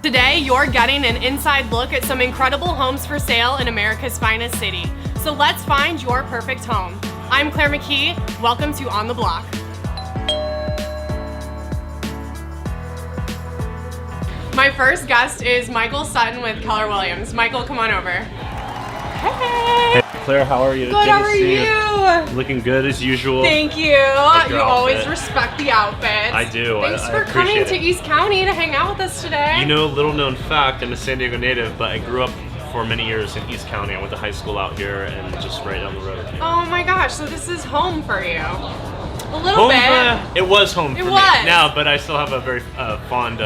Today, you're getting an inside look at some incredible homes for sale in America's finest city. So let's find your perfect home. I'm Claire McKee. Welcome to On the Block. My first guest is Michael Sutton with Keller Williams. Michael, come on over. Hey. Hey Claire, how are you? Good, how are you? Looking good as usual. Thank you. You always respect the outfits. I do. Thanks for coming to East County to hang out with us today. You know, little known fact, I'm a San Diego native, but I grew up for many years in East County. I went to high school out here and just right down the road. Oh my gosh, so this is home for you. A little bit. It was home for me was. now, but I still have a very fond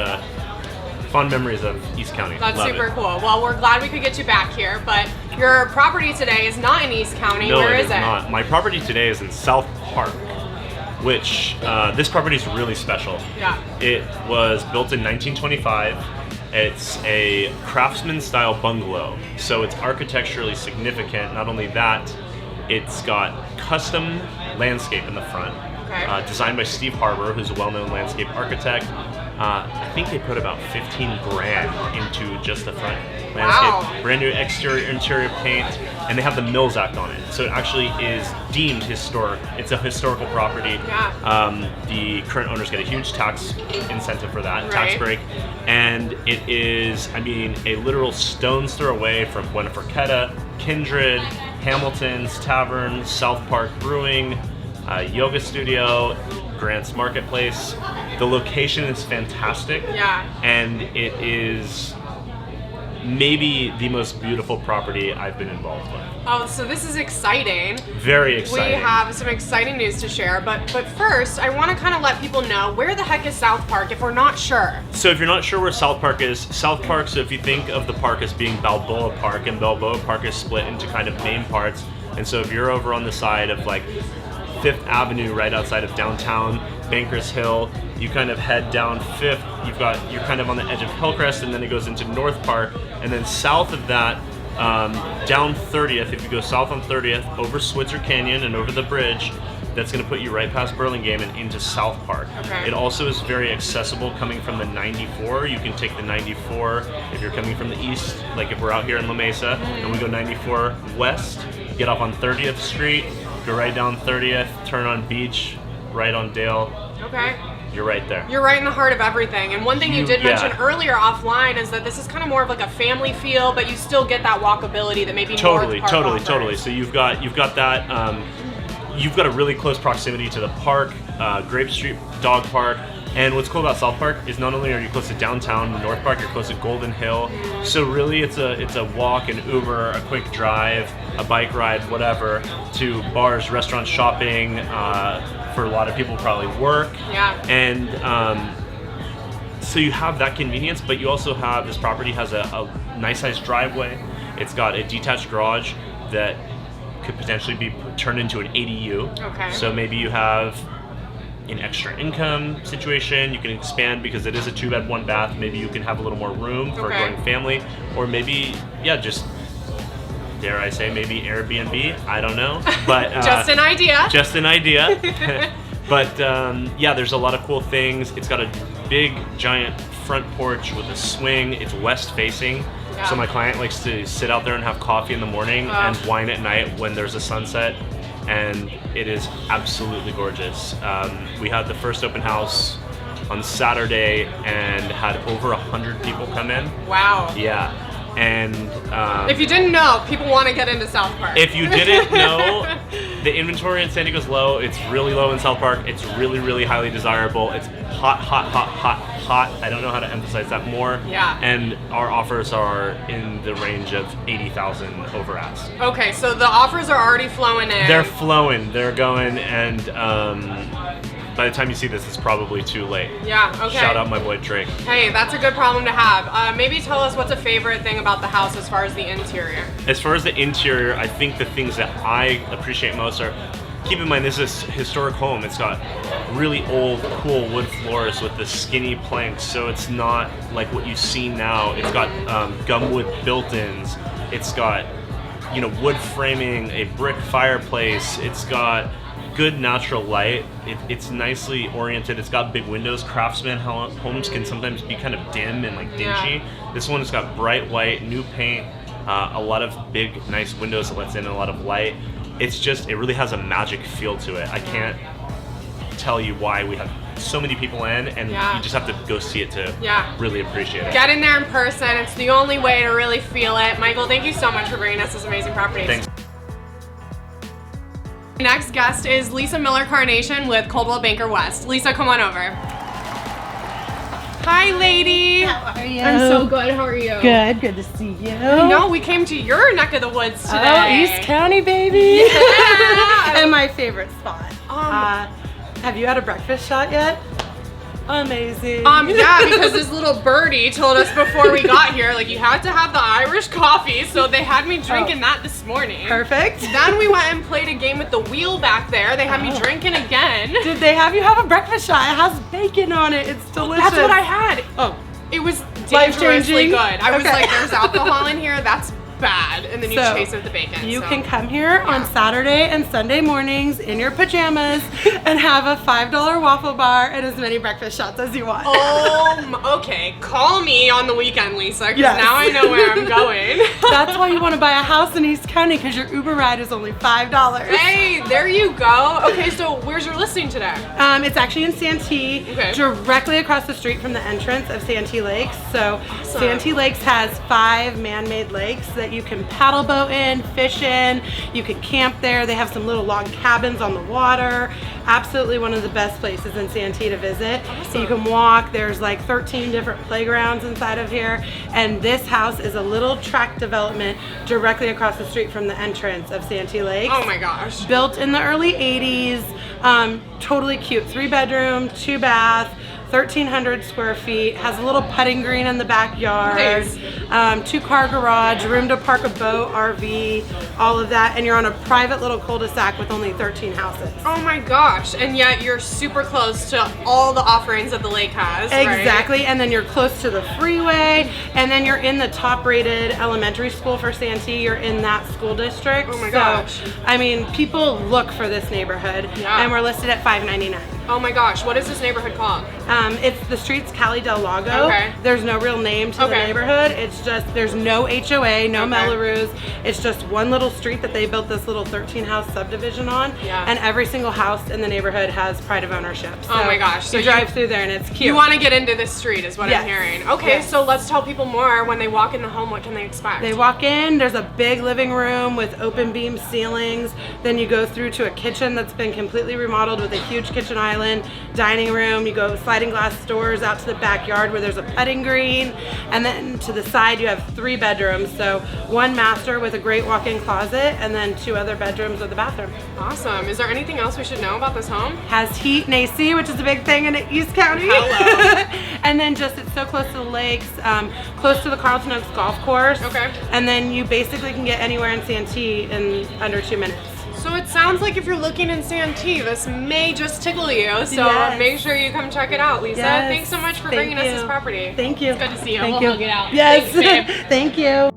memories of East County. That's super cool. Well, we're glad we could get you back here, but your property today is not in East County. No, Where is it? Not. My property today is in South Park, which this property is really special. Yeah. It was built in 1925. It's a craftsman-style bungalow, so it's architecturally significant. Not only that, it's got custom landscape in the front, designed by Steve Harbour, who's a well-known landscape architect. I think they put about 15 grand into just the front landscape. Wow. Brand new exterior, interior paint, and they have the Mills Act on it. So it actually is deemed historic. It's a historical property. Yeah. The current owners get a huge tax incentive for that, Right. tax break. And it is, I mean, a literal stone's throw away from Buena Forqueta, Kindred, Hamilton's Tavern, South Park Brewing, yoga studio, Grant's Marketplace. The location is fantastic. Yeah. And it is maybe the most beautiful property I've been involved with. Oh, so this is exciting. Very exciting. We have some exciting news to share, but first, I want to kind of let people know where the heck is South Park if we're not sure. So if you're not sure where South Park is, South Park, so if you think of the park as being Balboa Park, and Balboa Park is split into kind of main parts, and so if you're over on the side of like 5th Avenue right outside of downtown Bankers Hill, you kind of head down 5th, you're kind of on the edge of Hillcrest, and then it goes into North Park, and then south of that, down 30th, if you go south on 30th, over Switzer Canyon and over the bridge, that's going to put you right past Burlingame and into South Park. Okay. It also is very accessible coming from the 94. You can take the 94 if you're coming from the east, like if we're out here in La Mesa, and we go 94 west, get off on 30th Street, go right down 30th, turn on Beach, right on Dale. Okay. You're right there. You're right in the heart of everything. And one thing you did mention earlier offline is that this is kind of more of like a family feel, but you still get that walkability that maybe Totally. offers. So you've got that. You've got a really close proximity to the park, Grape Street Dog Park. And what's cool about South Park is not only are you close to downtown North Park, you're close to Golden Hill. So really, it's a walk, an Uber, a quick drive, a bike ride, whatever, to bars, restaurants, shopping. For a lot of people, probably work. Yeah. And so you have that convenience, but you also have this property has a nice sized driveway. It's got a detached garage that could potentially be turned into an ADU. Okay. So maybe you have an extra income situation, you can expand because it is a 2-bed, 1-bath. Maybe you can have a little more room for a growing family, or maybe, just dare I say, maybe Airbnb. I don't know, but just an idea. Just an idea. But there's a lot of cool things. It's got a big, giant front porch with a swing. It's west facing. Yeah. So my client likes to sit out there and have coffee in the morning and wine at night when there's a sunset. And it is absolutely gorgeous. We had the first open house on Saturday and had over 100 people come in. Wow. Yeah. And if you didn't know, people want to get into South Park. If you didn't know, the inventory in San Diego's low. It's really low in South Park. It's really, really highly desirable. It's hot. I don't know how to emphasize that more. Yeah. And our offers are in the range of 80,000 over ask. Okay, so the offers are already flowing in. They're flowing. They're going, and by the time you see this, it's probably too late. Yeah, okay. Shout out my boy Drake. Hey, that's a good problem to have. Maybe tell us what's a favorite thing about the house as far as the interior. As far as the interior, I think the things that I appreciate most are, keep in mind this is a historic home. It's got really old, cool wood floors with the skinny planks, so it's not like what you see now. It's got gumwood built-ins. It's got wood framing, a brick fireplace. It's got good natural light. It's nicely oriented. It's got big windows. Craftsman homes can sometimes be kind of dim and like dingy. Yeah. This one has got bright white, new paint, a lot of big, nice windows that lets in a lot of light. It really has a magic feel to it. I can't tell you why we have so many people in, and you just have to go see it to really appreciate it. Get in there in person. It's the only way to really feel it. Michael, thank you so much for bringing us this amazing property. Thanks. Next guest is Lisa Miller Carnation with Coldwell Banker West. Lisa, come on over. Hi, lady. How are you? I'm so good. How are you? Good to see you. No, we came to your neck of the woods today. Oh, East County, baby. Yeah. And my favorite spot. Have you had a breakfast shot yet? Amazing. Yeah, because this little birdie told us before we got here, like, you had to have the Irish coffee, so they had me drinking that this morning. Perfect. Then we went and played a game with the wheel back there. They had me drinking again. Did they have you have a breakfast shot? It has bacon on it. It's delicious. That's what I had. Oh. It was dangerously good. I was Okay. like, there's alcohol in here, that's bad. And then you chase it with the bacon. You can come here on Saturday and Sunday mornings in your pajamas and have a $5 waffle bar and as many breakfast shots as you want. Okay. Call me on the weekend, Lisa, because Yes. now I know where I'm going. That's why you want to buy a house in East County, because your Uber ride is only $5. Hey, there you go. Okay, so where's your listing today? It's actually in Santee, directly across the street from the entrance of Santee Lakes. So Santee Lakes has 5 man-made lakes that you can paddle boat in, fish in, you can camp there. They have some little log cabins on the water. Absolutely one of the best places in Santee to visit. Awesome. You can walk, there's like 13 different playgrounds inside of here, and this house is a little tract development directly across the street from the entrance of Santee Lakes. Oh my gosh. Built in the early 80s, totally cute, 3-bedroom, 2-bath, 1,300 square feet, has a little putting green in the backyard, Nice. 2-car garage, room to park a boat, RV, all of that, and you're on a private little cul-de-sac with only 13 houses. Oh my gosh, and yet you're super close to all the offerings that the lake has, right? Exactly, and then you're close to the freeway, and then you're in the top-rated elementary school for Santee. You're in that school district. Oh my gosh. I mean, people look for this neighborhood, and we're listed at $599. Oh my gosh, what is this neighborhood called? It's the street's Cali del Lago. Okay. There's no real name to the neighborhood. It's just, there's no HOA, no Melloru's. It's just one little street that they built this little 13-house subdivision on. Yeah. And every single house in the neighborhood has pride of ownership. So oh my gosh. So you drive through there and it's cute. You want to get into this street is what I'm hearing. Okay, Yes. so let's tell people more. When they walk in the home, what can they expect? They walk in, there's a big living room with open beam ceilings. Then you go through to a kitchen that's been completely remodeled with a huge kitchen island, dining room. You go sliding glass doors out to the backyard where there's a putting green. And then to the side you have 3 bedrooms. So 1 master with a great walk-in closet and then 2 other bedrooms with a bathroom. Awesome. Is there anything else we should know about this home? Has heat and AC, which is a big thing in East County. Hello. And then just, it's so close to the lakes, close to the Carlton Oaks golf course. Okay. And then you basically can get anywhere in Santee in under 2 minutes. So it sounds like if you're looking in Santee, this may just tickle you. So make sure you come check it out, Lisa. Yes. Thanks so much for bringing us this property. Thank you. It's good to see you. Thank We'll you. hug it out. Yes. Thanks, babe. Thank you.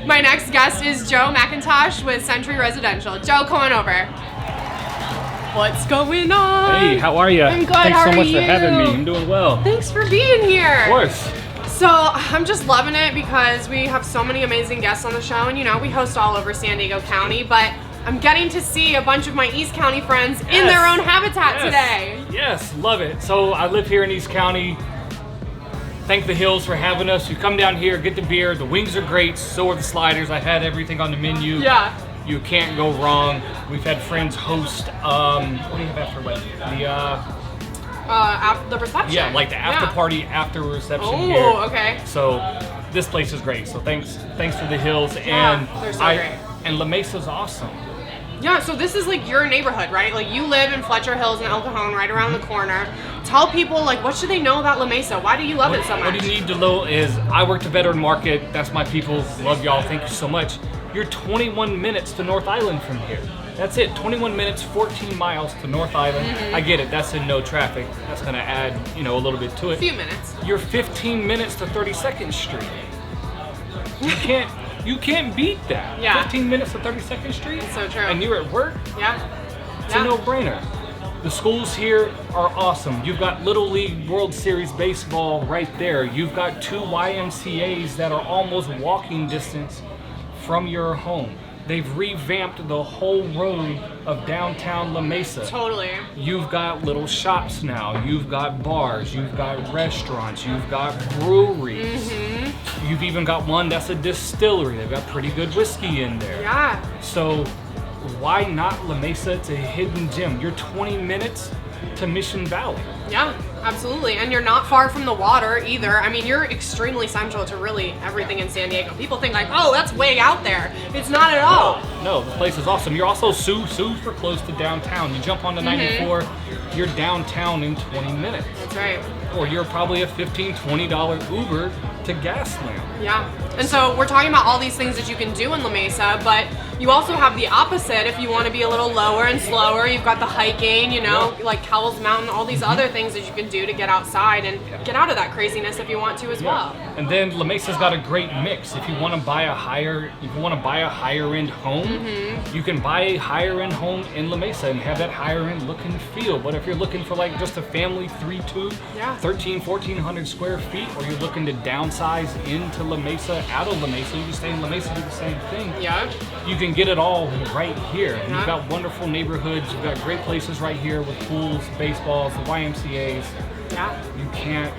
My next guest is Joe Mackintosh with Century Residential. Joe, come on over. What's going on? Hey, how are you? I'm good. Thanks How so are much you? for having me. I'm doing well. Thanks for being here. Of course. So I'm just loving it because we have so many amazing guests on the show, and you know, we host all over San Diego County, but I'm getting to see a bunch of my East County friends in their own habitat today. Yes, love it. So I live here in East County. Thank the Hills for having us. You come down here, get the beer. The wings are great, so are the sliders. I've had everything on the menu. Yeah. You can't go wrong. We've had friends host, what do you have after wedding? The reception. Yeah, like the after party after reception here. Oh, okay. So this place is great. So thanks for the Hills. Yeah, And they're so great. And La Mesa's awesome. Yeah, so this is like your neighborhood, right? Like you live in Fletcher Hills and El Cajon, right around the corner. Tell people, like, what should they know about La Mesa? Why do you love it so much? What you need to know is I work the veteran market. That's my people. Love y'all. Thank you so much. You're 21 minutes to North Island from here. That's it. 21 minutes, 14 miles to North Island. I get it. That's in no traffic. That's going to add, a little bit to it. A few minutes. You're 15 minutes to 32nd Street. You can't beat that. Yeah. 15 minutes to 32nd Street. So true. And you're at work. Yeah. It's a no-brainer. The schools here are awesome. You've got Little League World Series baseball right there. You've got 2 YMCAs that are almost walking distance from your home. They've revamped the whole road of downtown La Mesa. Totally. You've got little shops now. You've got bars. You've got restaurants. You've got breweries. You've even got one that's a distillery. They've got pretty good whiskey in there. Yeah. So why not La Mesa? It's a hidden gem. You're 20 minutes to Mission Valley. Yeah, absolutely. And you're not far from the water either. I mean, you're extremely central to really everything in San Diego. People think like, oh, that's way out there. It's not at all. No, the place is awesome. You're also super close to downtown. You jump onto 94, you're downtown in 20 minutes. That's right. Or you're probably a $15, $20 Uber to Gaslamp. Yeah. And so we're talking about all these things that you can do in La Mesa, but you also have the opposite if you want to be a little lower and slower. You've got the hiking, you know, like Cowell's Mountain, all these other things that you can do to get outside and get out of that craziness if you want to as well. And then La Mesa's got a great mix. If you want to buy a higher end home, you can buy a higher end home in La Mesa and have that higher end look and feel. But if you're looking for like just a family 3-2, 1,400 square feet, or you're looking to downsize into La Mesa, out of La Mesa, you can stay in La Mesa, do the same thing. Yeah. You can get it all right here. You've got wonderful neighborhoods. You've got great places right here with pools, baseballs, the YMCA's. Yeah. You can't.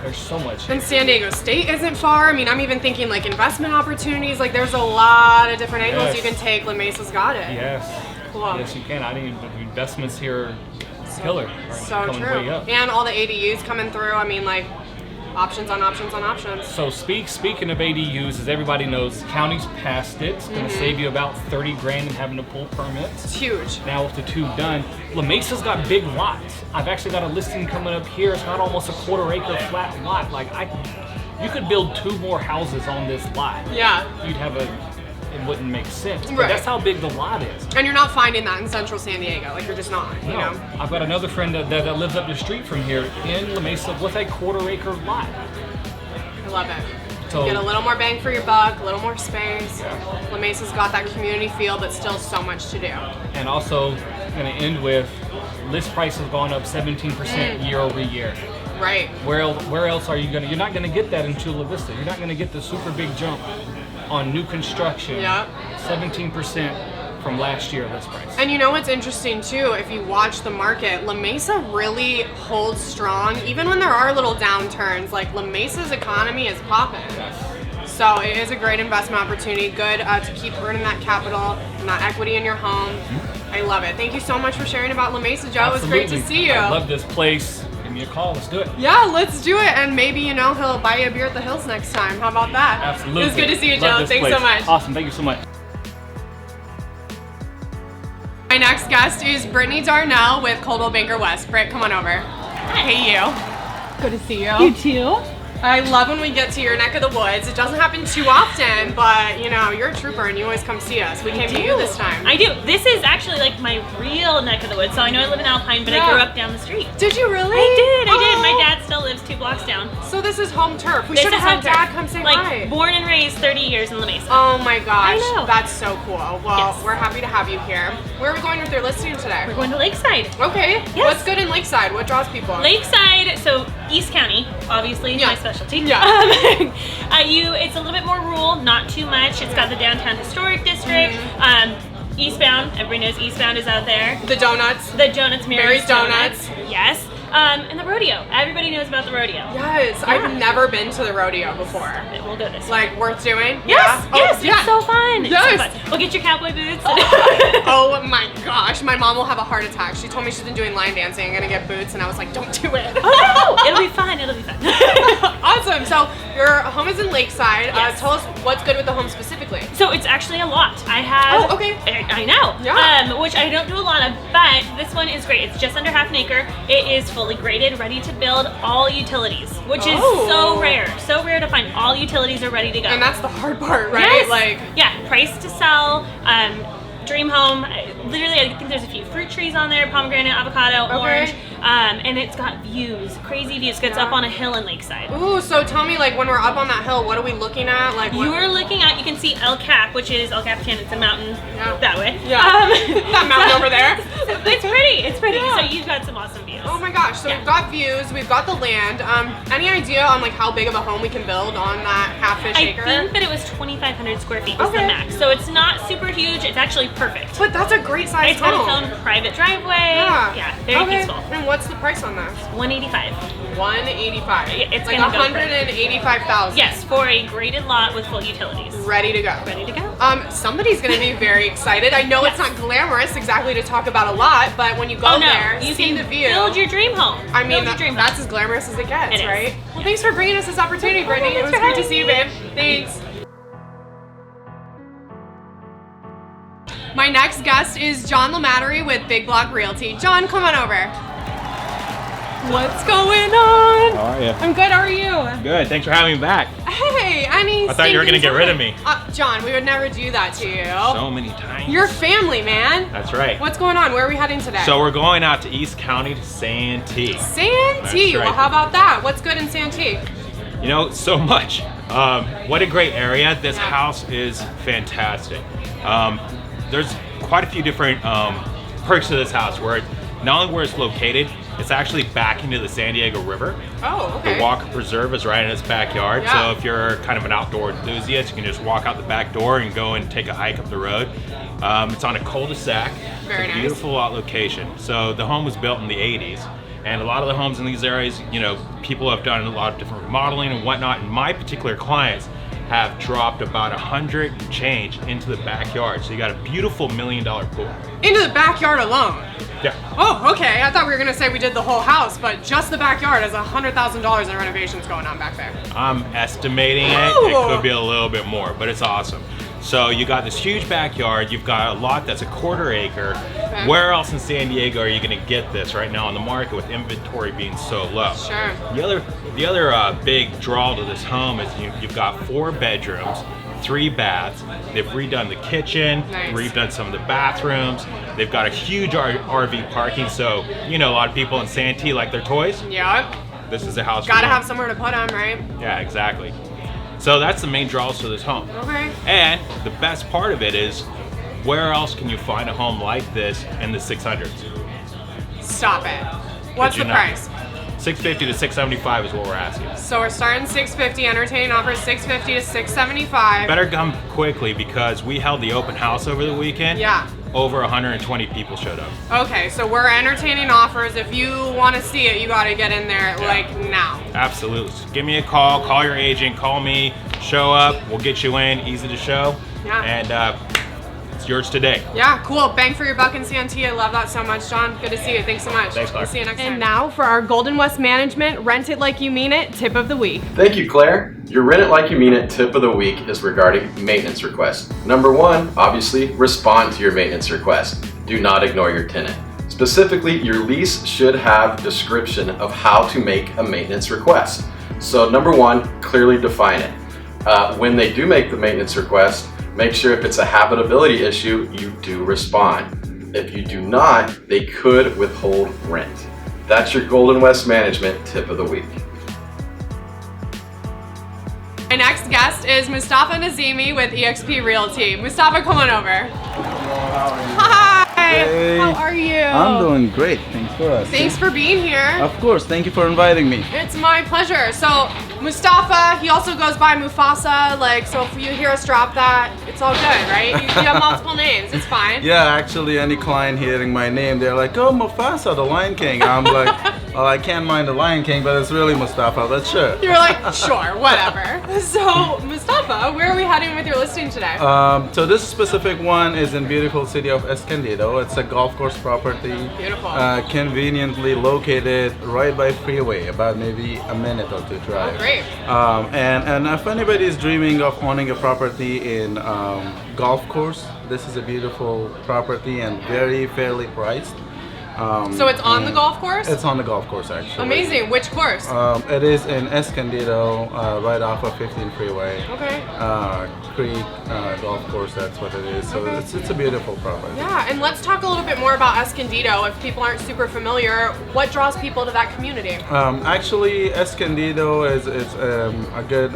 There's so much. And San Diego State isn't far. I mean, I'm even thinking like investment opportunities. Like there's a lot of different angles you can take. La Mesa's got it. Yes. Cool. Yes, you can. I think the investments here are killer. So coming true. way up. And all the ADUs coming through. I mean, like options on options on options. So speaking of ADUs, as everybody knows, the county's passed it. It's going to save you about $30,000 in having to pull permits. It's huge. Now with the 2 done, La Mesa's got big lots. I've actually got a listing coming up here. It's got almost a 1/4 acre flat lot. Like you could build 2 more houses on this lot. Yeah. It wouldn't make sense. But Right. that's how big the lot is. And you're not finding that in central San Diego. Like you're just not, you know? I've got another friend that lives up the street from here in La Mesa with a 1/4 acre lot. I love it. So, Get a little more bang for your buck, a little more space. La Mesa's got that community feel, but still so much to do. and also going to end with list price has gone up 17% year over year. Right. Where else are you going to? You're not going to get that in Chula Vista. You're not going to get the super big jump on new construction. Yep. 17% from last year list price. And you know what's interesting too, if you watch the market, La Mesa really holds strong, even when there are little downturns. Like La Mesa's economy is popping. So it is a great investment opportunity. Good to keep earning that capital and that equity in your home. I love it. Thank you so much for sharing about La Mesa, Joe. Absolutely. It was great to see you. I love this place. Give me a call. Let's do it. Yeah, let's do it. And maybe, you know, he'll buy you a beer at the Hills next time. How about that? Absolutely. It was good to see you, Love Joe. this Thanks place. so much. Awesome. Thank you so much. My next guest is Brittany Darnell with Coldwell Banker West. Britt, come on over. Hey, you. Good to see you. You too. I love when we get to your neck of the woods. It doesn't happen too often, but you know, you're a trooper and you always come see us. We came to you this time. I do. This is actually like my real neck of the woods. So I know I live in Alpine, but I grew up down the street. Did you really? I did. Oh. My dad still lives 2 blocks down. So this is home turf. We This should have is had home turf. Dad come say like, hi. Born and raised 30 years in La Mesa. Oh my gosh. I know. That's so cool. Well, Yes. we're happy to have you here. Where are we going with your listing today? We're going to Lakeside. Okay. Yes. What's good in Lakeside? What draws people? Lakeside, so East County, obviously Yeah. my specialty. Yeah. It's a little bit more rural, not too much. It's got the downtown historic district. Eastbound, everybody knows Eastbound is out there. The donuts. The Donuts, Mary's Donuts. Yes. And the rodeo. Everybody knows about the rodeo. Yes. I've never been to the rodeo before. We'll go this. Like, worth doing? Yes, Yeah? yes, Oh, yeah. it's so fun. It's Yes. so fun. We'll get your cowboy boots. Oh my gosh, my mom will have a heart attack. She told me she's been doing line dancing and gonna get boots, and I was like, don't do it. Oh no, it'll be fun. It'll be fun. Awesome. So your home is in Lakeside. Yes. Tell us what's good with the home specifically. So it's actually a lot. I have. Oh, okay. I know. Yeah. Which I don't do a lot of, but this one is great. It's just under half an acre. It is fully graded, ready to build, all utilities, which is so rare. So rare to find. All utilities are ready to go. And that's the hard part, right? Yes. Like, yeah, price to sell. Dream home. Literally, I think there's a few fruit trees on there: pomegranate, avocado, Okay. orange. And it's got views, crazy views. It's up on a hill in Lakeside. Ooh, so tell me, like, when we're up on that hill, what are we looking at? Like, You are looking at, you can see El Cap, which is El Capitan. It's a mountain that way. Yeah. That mountain over there. It's pretty. It's pretty. Yeah. So you've got some awesome views. Oh my gosh, so we've got views, we've got the land. Any idea on like how big of a home we can build on that half-ish acre? I think that it was 2,500 square feet was the max. So it's not super huge. It's actually perfect. But that's a great size It's home. got its own private driveway. Yeah, very peaceful. And what's the price on this? $185. $185. It's like gonna go for it. $185,000. Yes, for a graded lot with full utilities. Ready to go. Ready to go. Somebody's gonna be very excited. I know it's not glamorous exactly to talk about a lot, but when you go there, you see can the view. build your dream home. I mean, Build your dream that's home. as glamorous as it gets, It is. right? Well, thanks for bringing us this opportunity, Brittany. It was Thanks for great to see you, babe. having Thanks. My next guest is John Lamattery with Big Block Realty. John, come on over. What's going on? How are you? I'm good, how are you? Good, thanks for having me back. Hey, I thought you were gonna get rid of me. John, we would never do that to you. So many times. You're family, man. That's right. What's going on? Where are we heading today? So we're going out to East County to Santee. Santee. That's right. Well, how about that? What's good in Santee? You know, so much. What a great area. This house is fantastic. There's quite a few different perks to this house where not only where it's located, it's actually back into the San Diego River. Oh, okay. The Walker Preserve is right in its backyard. Yeah. So if you're kind of an outdoor enthusiast, you can just walk out the back door and go and take a hike up the road. It's on a cul-de-sac. Very it's a nice. beautiful lot location. So the home was built in the 80s. And a lot of the homes in these areas, you know, people have done a lot of different remodeling and whatnot. And my particular clients have dropped about 100 and change into the backyard. So you got a beautiful $1 million pool. Into the backyard alone. Yeah. Oh, okay. I thought we were gonna say we did the whole house, but just the backyard has $100,000 in renovations going on back there. I'm estimating it. Ooh. It could be a little bit more, but it's awesome. So you got this huge backyard. You've got a lot that's a quarter acre. Okay. Where else in San Diego are you going to get this right now on the market with inventory being so low? Sure. The other big draw to this home is you've got 4 bedrooms, 3 baths. They've redone the kitchen, Nice. redone some of the bathrooms. They've got a huge RV parking. So you know a lot of people in Santee like their toys. Yep. This is a house. for Gotta them. have somewhere to put them, right? Yeah, exactly. So that's the main draws to this home. Okay. And the best part of it is, where else can you find a home like this in the 600s? Stop it. What's Could the you not? price? 650 to 675 is what we're asking. So we're starting 650, entertaining offers 650 to 675. Better come quickly because we held the open house over the weekend. Yeah. Over 120 people showed up. Okay, so we're entertaining offers. If you want to see it, you got to get in there like now. Absolutely. So give me a call your agent, call me, show up, we'll get you in, easy to show. Yeah. And it's yours today. Yeah, cool. Bang for your buck in Santee. I love that so much, John. Good to see you. Thanks so much. Thanks, Claire. We'll see you next time. And now for our Golden West Management Rent It Like You Mean It tip of the week. Thank you, Claire. Your Rent It Like You Mean It tip of the week is regarding maintenance requests. Number 1, obviously, respond to your maintenance request. Do not ignore your tenant. Specifically, your lease should have description of how to make a maintenance request. So number 1, clearly define it. When they do make the maintenance request, make sure if it's a habitability issue, you do respond. If you do not, they could withhold rent. That's your Golden West Management tip of the week. My next guest is Mustafa Nazimi with eXp Realty. Mustafa, come on over. Hi. Hey. How are you? I'm doing great. Thanks for asking. Thanks for being here. Of course. Thank you for inviting me. It's my pleasure. So Mustafa, he also goes by Mufasa. Like, so if you hear us drop that, it's all good, right? You have multiple names. It's fine. Yeah, actually, any client hearing my name, they're like, "Oh, Mufasa, the Lion King." I'm like, "Well, I can't mind the Lion King, but it's really Mustafa. But sure." You're like, sure, whatever. So Mustafa, where are we heading with your listing today? So this specific one is in beautiful city of Escondido. It's a golf course property. Beautiful. Conveniently located right by freeway, about maybe a minute or two drive. Oh, great. And if anybody is dreaming of owning a property in golf course, this is a beautiful property and very fairly priced. So it's on the golf course? It's on the golf course, actually. Amazing. Which course? It is in Escondido, right off of 15 freeway. Okay. Creek golf course, that's what it is. So Okay. it's a beautiful property. Yeah, and let's talk a little bit more about Escondido. If people aren't super familiar, what draws people to that community? Actually, Escondido is a good.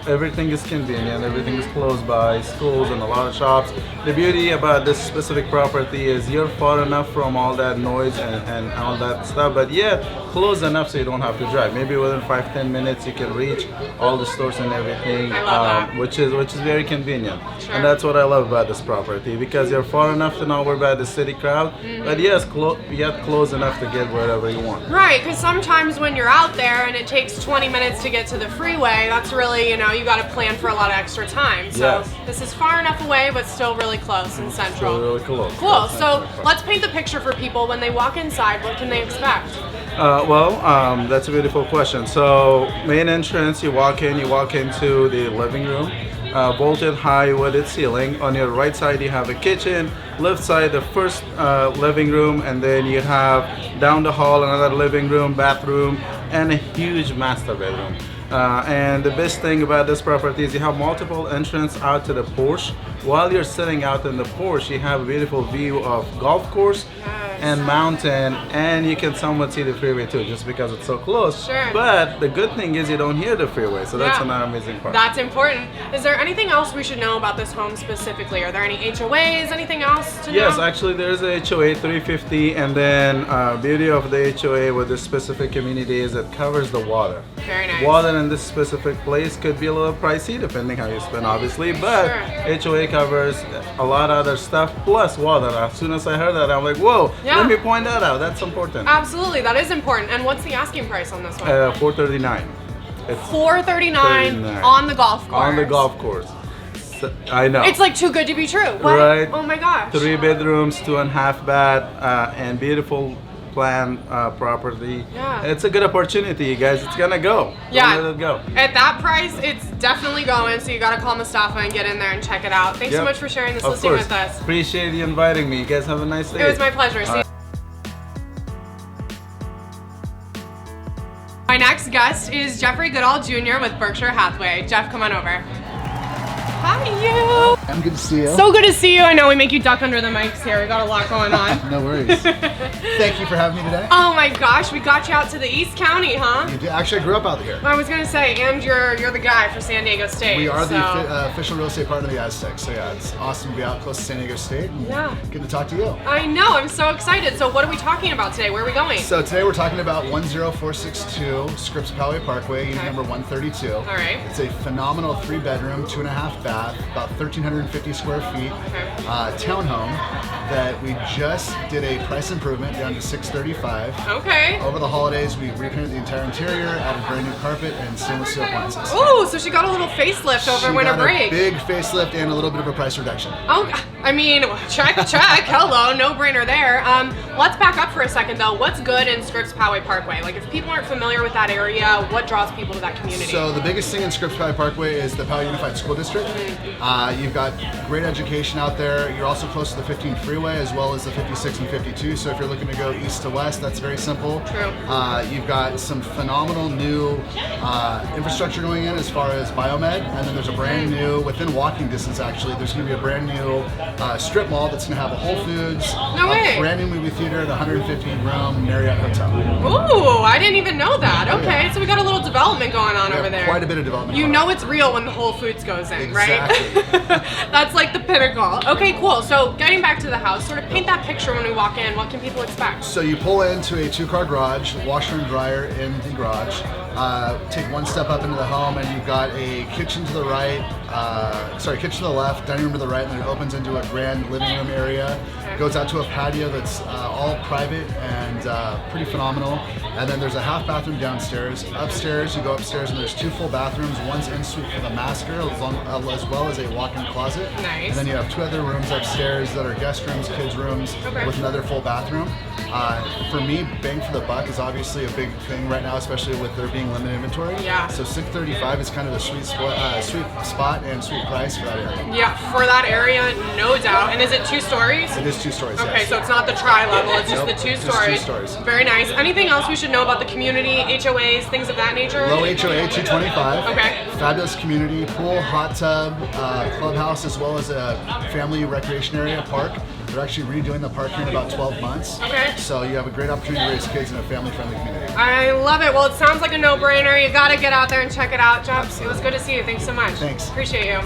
Everything is convenient. Everything is close by, schools and a lot of shops. The beauty about this specific property is you're far enough from all that noise and all that stuff, but yet close enough so you don't have to drive. Maybe within 5-10 minutes you can reach all the stores and everything, I love that. which is very convenient. Sure. And that's what I love about this property, because you're far enough to not worry about the city crowd, but yes, yet close enough to get wherever you want. Right, because sometimes when you're out there and it takes 20 minutes to get to the freeway, that's really, you got to plan for a lot of extra time. So Yes. this is far enough away, but still really close and central. So really close. Cool. So let's paint the picture for people. When they walk inside, what can they expect? That's a beautiful question. So main entrance, you walk into the living room, vaulted high wooded ceiling. On your right side you have a kitchen, left side the first living room, and then you have down the hall another living room, bathroom, and a huge master bedroom. And the best thing about this property is you have multiple entrance out to the porch. While you're sitting out in the porch, you have a beautiful view of golf course and mountain, and you can somewhat see the freeway too, just because it's so close. Sure. But the good thing is you don't hear the freeway, so that's Yeah. another amazing part. That's important. Is there anything else we should know about this home specifically? Are there any HOAs? Anything else to know? Yes, actually there's a HOA 350, and then beauty of the HOA with this specific community is it covers the water. Very nice. Water in this specific place could be a little pricey depending how you spend, obviously, but Sure. HOA covers a lot of other stuff plus water. As soon as I heard that, I'm like, whoa, Yeah. let me point that out. That's important. Absolutely, that is important. And what's the asking price on this one? $439. It's $439 $39. on the golf course. on the golf course. So, I know. It's like too good to be true. What? Right. Oh my gosh. 3 bedrooms, 2.5 bath, and beautiful plan property. Yeah. It's a good opportunity, you guys. It's gonna go. Yeah. Don't let it go. At that price, it's definitely going, so you gotta call Mustafa and get in there and check it out. Thanks so Yep. much for sharing this Of listing course. with us. Appreciate you inviting me. You guys have a nice day. It was my pleasure. See you. My next guest is Jeffrey Goodall Jr. with Berkshire Hathaway. Jeff, come on over. Hi, you. I'm good to see you. So good to see you. I know we make you duck under the mics here. We got a lot going on. No worries. Thank you for having me today. Oh my gosh, we got you out to the East County, huh? You do- Actually, I grew up out here. I was gonna say, and you're the guy for San Diego State. We are the so- official real estate partner of the Aztecs, so yeah, it's awesome to be out close to San Diego State. And Yeah. Good to talk to you. I know, I'm so excited. So what are we talking about today? Where are we going? So today we're talking about 10462 Scripps Poway Parkway, unit number 132. All right. It's a phenomenal 3-bedroom, 2.5 bath, about 1,350 square feet townhome that we just did a price improvement down to $635. Okay. Over the holidays, we repainted the entire interior, added brand new carpet, and stainless steel appliances. Ooh, so she got a little facelift over She winter got break. a big facelift and a little bit of a price reduction. Oh, I mean, check. Hello, no brainer there. Let's back up for a second though. What's good in Scripps Poway Parkway? Like, if people aren't familiar with that area, what draws people to that community? So the biggest thing in Scripps Poway Parkway is the Poway Unified School District. You've got great education out there. You're also close to the 15 freeway as well as the 56 and 52. So if you're looking to go east to west, that's very simple. True. You've got some phenomenal new infrastructure going in as far as biomed, and then there's a brand new, within walking distance actually, there's going to be a brand new strip mall that's going to have a Whole Foods, No way. a brand new movie theater, and a 150-room Marriott hotel. Ooh, I didn't even know that. Okay, so we got a little development going on We over have there. quite a bit of development. You going know on. it's real when the Whole Foods goes in, right? Exactly. That's like the pinnacle. Okay, cool. So getting back to the house, sort of paint that picture when we walk in. What can people expect? So you pull into a 2-car garage, washer and dryer in the garage. Take one step up into the home, and you've got a kitchen to the right. Kitchen to the left, dining room to the right, and then it opens into a grand living room area. Goes out to a patio that's all private and pretty phenomenal. And then there's a half bathroom downstairs. Upstairs, you go upstairs, and there's 2 full bathrooms. One's en suite for the master, as well as a walk-in closet. Nice. And then you have 2 other rooms upstairs that are guest rooms, kids' rooms, Okay. with another full bathroom. For me, bang for the buck is obviously a big thing right now, especially with there being limited inventory. Yeah. So $635 is kind of a sweet spot and sweet price for that area. Yeah, for that area, no doubt. And is it 2 stories? It is Just 2 stories. Okay, yes. so it's not the tri-level, it's just Nope, the 2 just 2 stories. stories. Very nice. Anything else we should know about the community, HOAs, things of that nature? Low HOA 225. Okay. Fabulous community, pool, hot tub, clubhouse, as well as a family recreation area, park. They're actually redoing the park here in about 12 months. Okay. So you have a great opportunity to raise kids in a family-friendly community. I love it. Well, it sounds like a no-brainer. You gotta get out there and check it out, Jeff. It was good to see you. Thanks so much. Thanks. Appreciate you.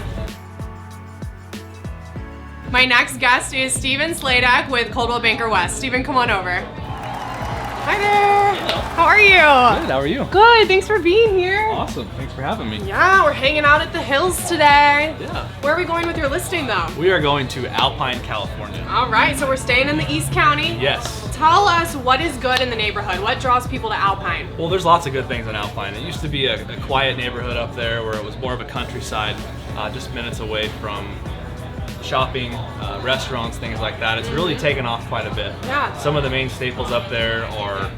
My next guest is Steven Slater with Coldwell Banker West. Steven, come on over. Hi there. How are you? Good, how are you? Good. Thanks for being here. Awesome, thanks for having me. Yeah, we're hanging out at the hills today. Yeah. Where are we going with your listing, though? We are going to Alpine, California. All right, so we're staying in the East County. Yes. Tell us what is good in the neighborhood. What draws people to Alpine? Well, there's lots of good things in Alpine. It used to be a quiet neighborhood up there where it was more of a countryside, just minutes away from shopping, restaurants, things like that. It's really taken off quite a bit. Yeah. Some of the main staples up there are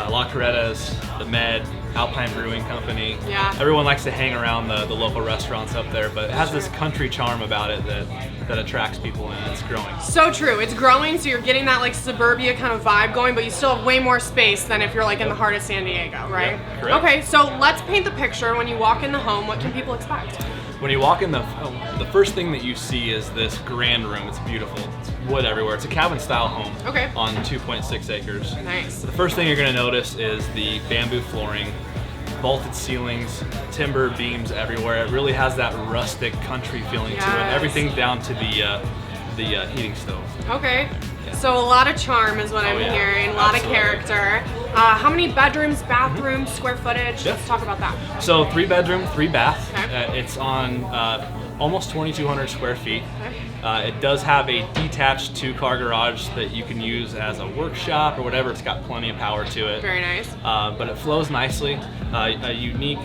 La Coretta's, the Med, Alpine Brewing Company. Yeah. Everyone likes to hang around the local restaurants up there, but it has this country charm about it that attracts people and it's growing. So true. It's growing, so you're getting that like suburbia kind of vibe going, but you still have way more space than if you're like in the heart of San Diego, right? Yep, correct. Okay, so let's paint the picture. When you walk in the home, what can people expect? When you walk in, the first thing that you see is this grand room. It's beautiful. It's wood everywhere. It's a cabin-style home Okay. on 2.6 acres. Nice. The first thing you're going to notice is the bamboo flooring, vaulted ceilings, timber beams everywhere. It really has that rustic country feeling to it. Yes. Everything down to the heating stove. Okay. So a lot of charm is what I'm yeah. hearing, a lot Absolutely. of character. How many bedrooms, bathrooms, square footage? Yep. Let's talk about that. So 3 bedroom, 3 bath. Okay. It's on almost 2,200 square feet. Okay. It does have a detached 2-car garage that you can use as a workshop or whatever. It's got plenty of power to it. Very nice. But it flows nicely. A unique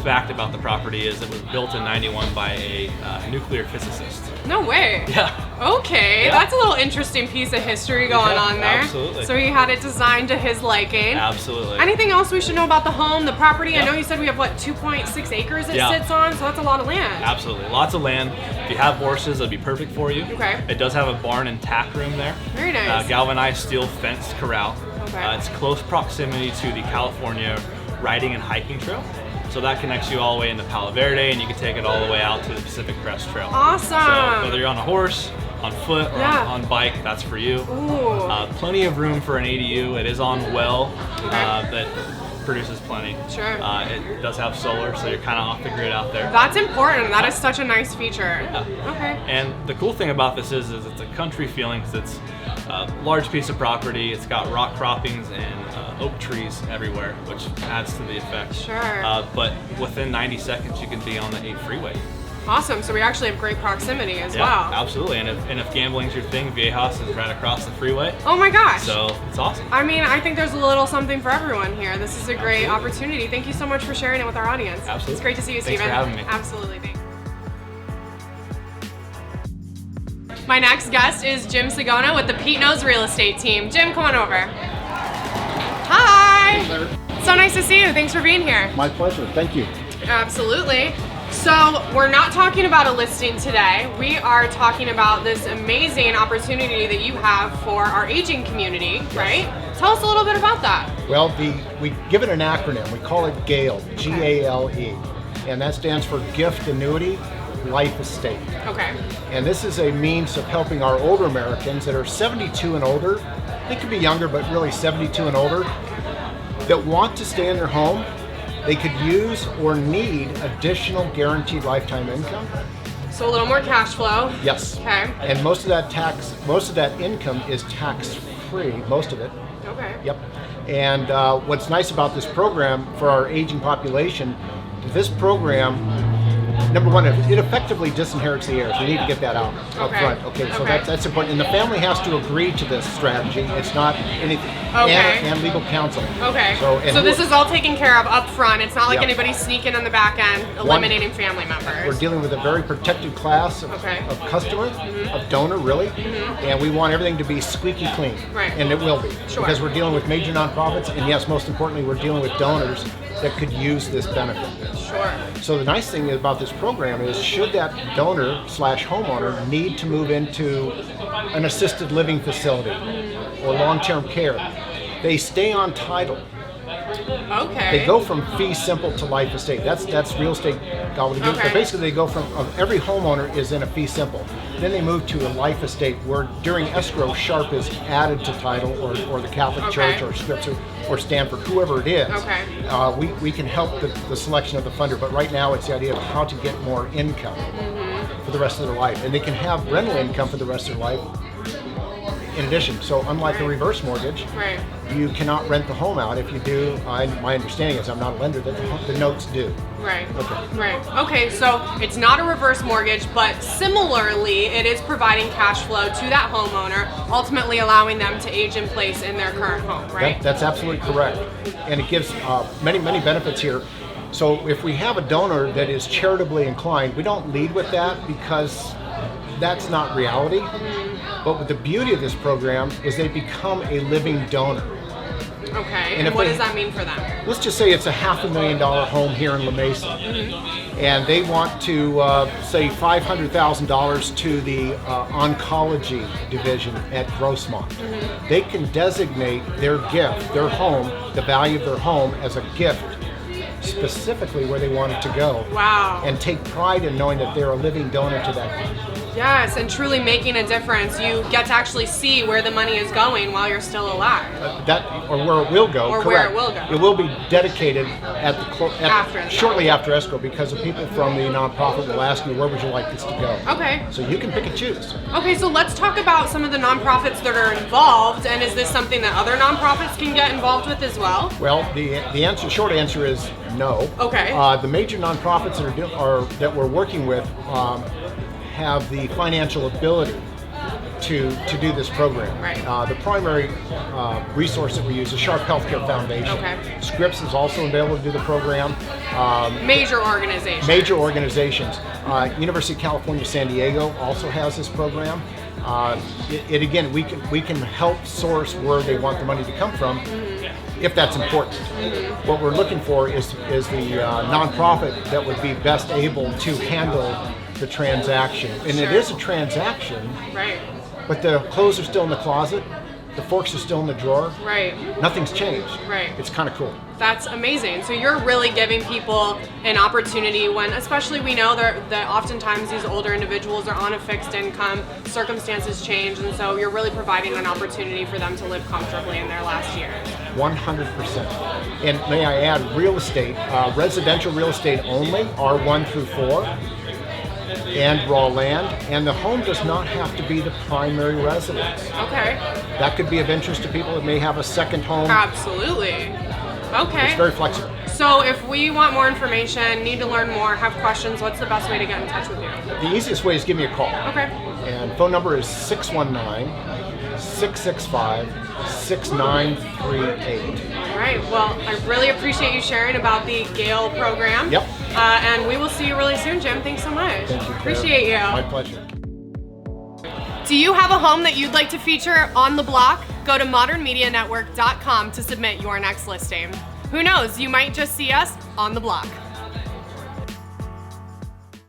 fact about the property is it was built in '91 by a nuclear physicist. No way. Yeah. Okay, Yeah. that's a little interesting piece of history going Yeah, on there. absolutely. So he had it designed to his liking. Absolutely. Anything else we should know about the home, the property? I Yeah. know you said we have, what, 2.6 acres it Yeah. sits on, so that's a lot of land. Absolutely. Lots of land. If you have horses, it'd be perfect for you. Okay. It does have a barn and tack room there. Very nice. Galvanized steel fenced corral. Okay. It's close proximity to the California riding and hiking trail. So that connects you all the way into Palo Verde, and you can take it all the way out to the Pacific Crest Trail. Awesome. So whether you're on a horse, on foot, or Yeah. on bike, that's for you. Ooh. Plenty of room for an ADU. It is on well Okay. that produces plenty. Sure. It does have solar, so you're kind of off the grid out there. That's important. That is such a nice feature. Okay. And the cool thing about this is it's a country feeling because it's a large piece of property. It's got rock croppings and oak trees everywhere, which adds to the effect. Sure. But within 90 seconds, you can be on the 8 freeway. Awesome. So we actually have great proximity as Yeah, well. absolutely. And if gambling's your thing, Viejas is right across the freeway. Oh my gosh. So it's awesome. I mean, I think there's a little something for everyone here. This is a great opportunity. Thank you so much for sharing it with our audience. Absolutely. It's great to see you, Thanks Steven. for having me. Absolutely. Thanks. My next guest is Jim Saguna with the Pete Knows Real Estate team. Jim, come on over. Hi. So nice to see you. Thanks for being here. My pleasure. Thank you. Absolutely. So we're not talking about a listing today. We are talking about this amazing opportunity that you have for our aging community, right? Tell us a little bit about that. Well, we give it an acronym. We call it GALE, G-A-L-E, and that stands for Gift Annuity Life Estate. Okay. And this is a means of helping our older Americans that are 72 and older, they could be younger, but really 72 and older, that want to stay in their home. They could use or need additional guaranteed lifetime income. So a little more cash flow. Yes. Okay. And most of that income is tax-free, most of it. Okay. Yep. And what's nice about this program for our aging population, this program, number one, it effectively disinherits the heirs. We need to get that out up Okay. front. Okay, so Okay. that's important. And the family has to agree to this strategy. It's not anything. Okay. And legal counsel. Okay. So, So this is all taken care of up front. It's not like Yep. anybody sneaking on the back end, eliminating family We're members. dealing with a very protected class of, Okay. of customer, of donor, really, and we want everything to be squeaky clean, Right. and it will be, Sure. because we're dealing with major nonprofits, and yes, most importantly, we're dealing with donors that could use this benefit. Sure. So the nice thing about this program is, should that donor/homeowner need to move into an assisted living facility or long-term care, they stay on title. Okay. They go from fee simple to life estate. That's real estate gobbledygook. Okay. But basically, they go from every homeowner is in a fee simple. Then they move to a life estate where during escrow, Sharp is added to title, or the Catholic Church, or Scripps, or Stanford, whoever it is. Okay. We can help the selection of the funder. But right now, it's the idea of how to get more income for the rest of their life, and they can have rental income for the rest of their life. In addition, so unlike a reverse mortgage, Right. you cannot rent the home out. If you do, my understanding is, I'm not a lender, that the notes do. Right. Okay. Right. Okay, so it's not a reverse mortgage, but similarly, it is providing cash flow to that homeowner, ultimately allowing them to age in place in their current home, right? That's absolutely correct. And it gives many benefits here. So if we have a donor that is charitably inclined, we don't lead with that because that's not reality. But with the beauty of this program is they become a living donor. Okay, And and if what they- does that mean for them? Let's just say it's a $500,000 home here in La Mesa, and they want to say $500,000 to the oncology division at Grossmont. They can designate their gift, their home, the value of their home as a gift, specifically where they want it to go. Wow. And take pride in knowing that they're a living donor to that. Yes, and truly making a difference. You get to actually see where the money is going while you're still alive. Or where it will go. Or correct. where it will go. It will be dedicated at After. shortly after escrow, because the people from the nonprofit will ask you, where would you like this to go? Okay. So you can pick and choose. Okay, so let's talk about some of the nonprofits that are involved, and is this something that other nonprofits can get involved with as well? Well, the short answer is no. Okay. The major nonprofits that we're working with have the financial ability to do this program. Right. The primary resource that we use is Sharp Healthcare Foundation. Okay. Scripps is also available to do the program. Major organizations. Major organizations. University of California, San Diego also has this program. Again, we can help source where they want the money to come from, if that's important. What we're looking for is the nonprofit that would be best able to handle the transaction. And it is a transaction, Right. but the clothes are still in the closet, the forks are still in the drawer. Right. Nothing's changed. Right. It's kind of cool. That's amazing. So you're really giving people an opportunity when, especially we know that oftentimes these older individuals are on a fixed income, circumstances change, and so you're really providing an opportunity for them to live comfortably in their last years. 100%. And may I add, real estate, residential real estate only, R1 through 4, and raw land, and the home does not have to be the primary residence. Okay. That could be of interest to people that may have a second home. Absolutely. Okay. It's very flexible. So if we want more information, need to learn more, have questions, what's the best way to get in touch with you? The easiest way is give me a call. Okay. And phone number is 619-665-6938. All right. Well, I really appreciate you sharing about the Gale program. Yep. And we will see you really soon, Jim. Thanks so much. Thank you, Claire. Appreciate you. My pleasure. Do you have a home that you'd like to feature on the block? Go to modernmedianetwork.com to submit your next listing. Who knows, you might just see us on the block.